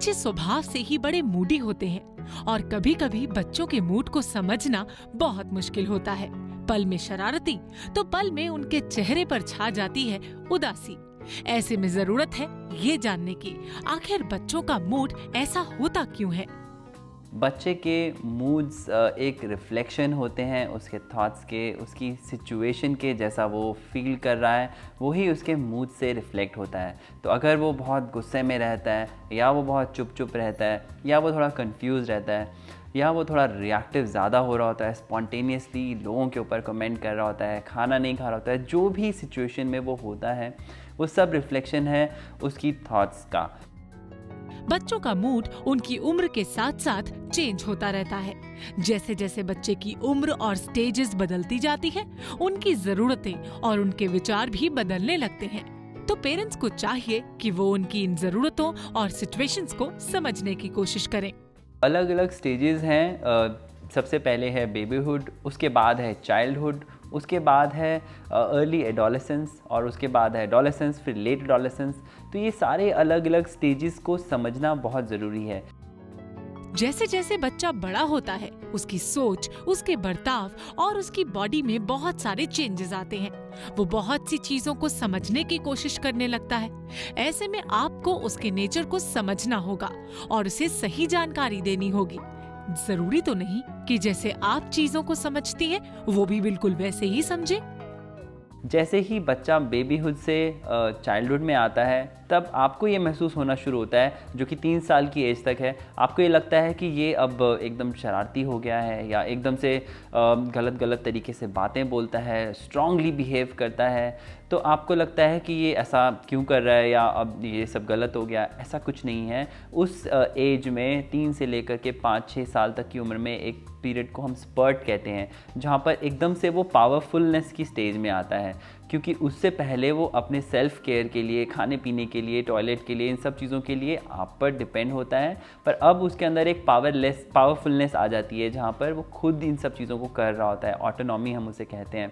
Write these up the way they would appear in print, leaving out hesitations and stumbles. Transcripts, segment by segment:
बच्चे स्वभाव से ही बड़े मूडी होते हैं और कभी-कभी बच्चों के मूड को समझना बहुत मुश्किल होता है। पल में शरारती तो पल में उनके चेहरे पर छा जाती है उदासी। ऐसे में जरूरत है ये जानने की आखिर बच्चों का मूड ऐसा होता क्यों है। बच्चे के मूड्स एक रिफ्लेक्शन होते हैं उसके थॉट्स के, उसकी सिचुएशन के। जैसा वो फील कर रहा है वही उसके मूड से रिफ्लेक्ट होता है। तो अगर वो बहुत गुस्से में रहता है, या वो बहुत चुप चुप रहता है, या वो थोड़ा कंफ्यूज रहता है, या वो थोड़ा रिएक्टिव ज़्यादा हो रहा होता है, स्पॉन्टेनियसली लोगों के ऊपर कमेंट कर रहा होता है, खाना नहीं खा रहा होता है, जो भी सिचुएशन में वो होता है वो सब रिफ्लेक्शन है उसकी थॉट्स का। बच्चों का मूड उनकी उम्र के साथ साथ चेंज होता रहता है। जैसे जैसे बच्चे की उम्र और स्टेजेस बदलती जाती है, उनकी जरूरतें और उनके विचार भी बदलने लगते हैं। तो पेरेंट्स को चाहिए कि वो उनकी इन जरूरतों और सिचुएशंस को समझने की कोशिश करें। अलग अलग स्टेजेस हैं। सबसे पहले है बेबीहुड, उसके बाद है चाइल्डहुड, उसके बाद है अर्ली एडोलेसेंस, और उसके बाद है एडोलेसेंस, फिर लेट एडोलेसेंस। तो ये सारे अलग अलग स्टेजेस को समझना बहुत ज़रूरी है। जैसे जैसे बच्चा बड़ा होता है, उसकी सोच, उसके बर्ताव और उसकी बॉडी में बहुत सारे चेंजेस आते हैं। वो बहुत सी चीजों को समझने की कोशिश करने लगता है। ऐसे में आपको उसके नेचर को समझना होगा और उसे सही जानकारी देनी होगी। जरूरी तो नहीं कि जैसे आप चीजों को समझती हैं, वो भी बिल्कुल वैसे ही समझे। जैसे ही बच्चा बेबीहुड से चाइल्डहुड में आता है, तब आपको ये महसूस होना शुरू होता है, जो कि 3 साल की एज तक है। आपको ये लगता है कि ये अब एकदम शरारती हो गया है, या एकदम से गलत गलत तरीके से बातें बोलता है, स्ट्रांगली बिहेव करता है। तो आपको लगता है कि ये ऐसा क्यों कर रहा है, या अब ये सब गलत हो गया। ऐसा कुछ नहीं है। उस एज में 3 से लेकर के 5-6 साल तक की उम्र में एक पीरियड को हम स्पर्ट कहते हैं, जहाँ पर एकदम से वो पावरफुलनेस की स्टेज में आता है। क्योंकि उससे पहले वो अपने सेल्फ केयर के लिए, खाने पीने के लिए, टॉयलेट के लिए, इन सब चीज़ों के लिए आप पर डिपेंड होता है। पर अब उसके अंदर एक पावरफुलनेस आ जाती है, जहाँ पर वो खुद इन सब चीज़ों को कर रहा होता है। ऑटोनॉमी हम उसे कहते हैं।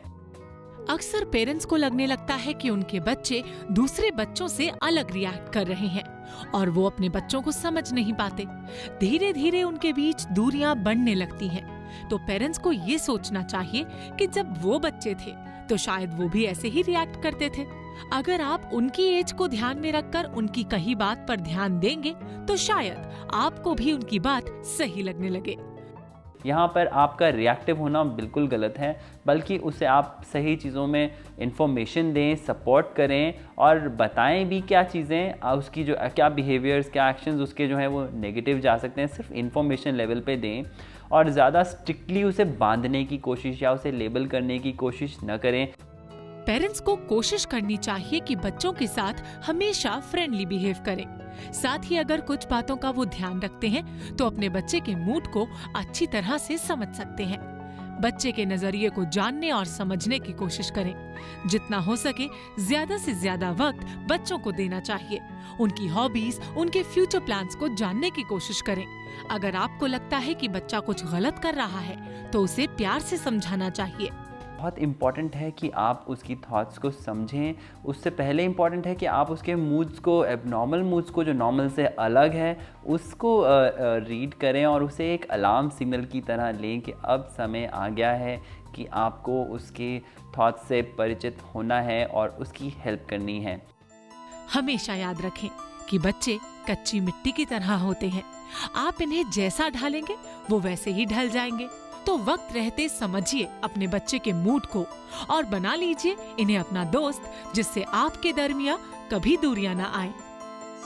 अक्सर पेरेंट्स को लगने लगता है कि उनके बच्चे दूसरे बच्चों से अलग रिएक्ट कर रहे हैं और वो अपने बच्चों को समझ नहीं पाते। धीरे धीरे उनके बीच दूरियां बढ़ने लगती हैं। तो पेरेंट्स को ये सोचना चाहिए कि जब वो बच्चे थे तो शायद वो भी ऐसे ही रिएक्ट करते थे। अगर आप उनकी एज को ध्यान में रखकर उनकी कही बात पर ध्यान देंगे तो शायद आपको भी उनकी बात सही लगने लगे। यहाँ पर आपका रिएक्टिव होना बिल्कुल गलत है, बल्कि उसे आप सही चीज़ों में इंफॉर्मेशन दें, सपोर्ट करें और बताएं भी क्या चीज़ें, उसकी जो क्या बिहेवियर्स, क्या एक्शंस उसके जो हैं वो नेगेटिव जा सकते हैं। सिर्फ इंफॉर्मेशन लेवल पे दें और ज़्यादा स्ट्रिक्टली उसे बांधने की कोशिश या उसे लेबल करने की कोशिश न करें। पेरेंट्स को कोशिश करनी चाहिए कि बच्चों के साथ हमेशा फ्रेंडली बिहेव करें। साथ ही अगर कुछ बातों का वो ध्यान रखते हैं तो अपने बच्चे के मूड को अच्छी तरह से समझ सकते हैं। बच्चे के नजरिए को जानने और समझने की कोशिश करें। जितना हो सके ज्यादा से ज्यादा वक्त बच्चों को देना चाहिए। उनकी हॉबीज, उनके फ्यूचर प्लान्स को जानने की कोशिश करें। अगर आपको लगता है कि बच्चा कुछ गलत कर रहा है तो उसे प्यार से समझाना चाहिए। बहुत इम्पॉर्टेंट है कि आप उसकी थॉट्स को समझें। उससे पहले इम्पॉर्टेंट है कि आप उसके मूड्स को, एबनॉर्मल मूड्स को जो नॉर्मल से अलग है, उसको रीड करें और उसे एक अलार्म सिग्नल की तरह लें कि अब समय आ गया है कि आपको उसके थॉट्स से परिचित होना है और उसकी हेल्प करनी है। हमेशा याद रखें कि बच्चे कच्ची मिट्टी की तरह होते हैं। आप इन्हें जैसा ढालेंगे वो वैसे ही ढल जाएंगे। तो वक्त रहते समझिए अपने बच्चे के मूड को और बना लीजिए इन्हें अपना दोस्त, जिससे आपके दरमियान कभी दूरियां ना आए।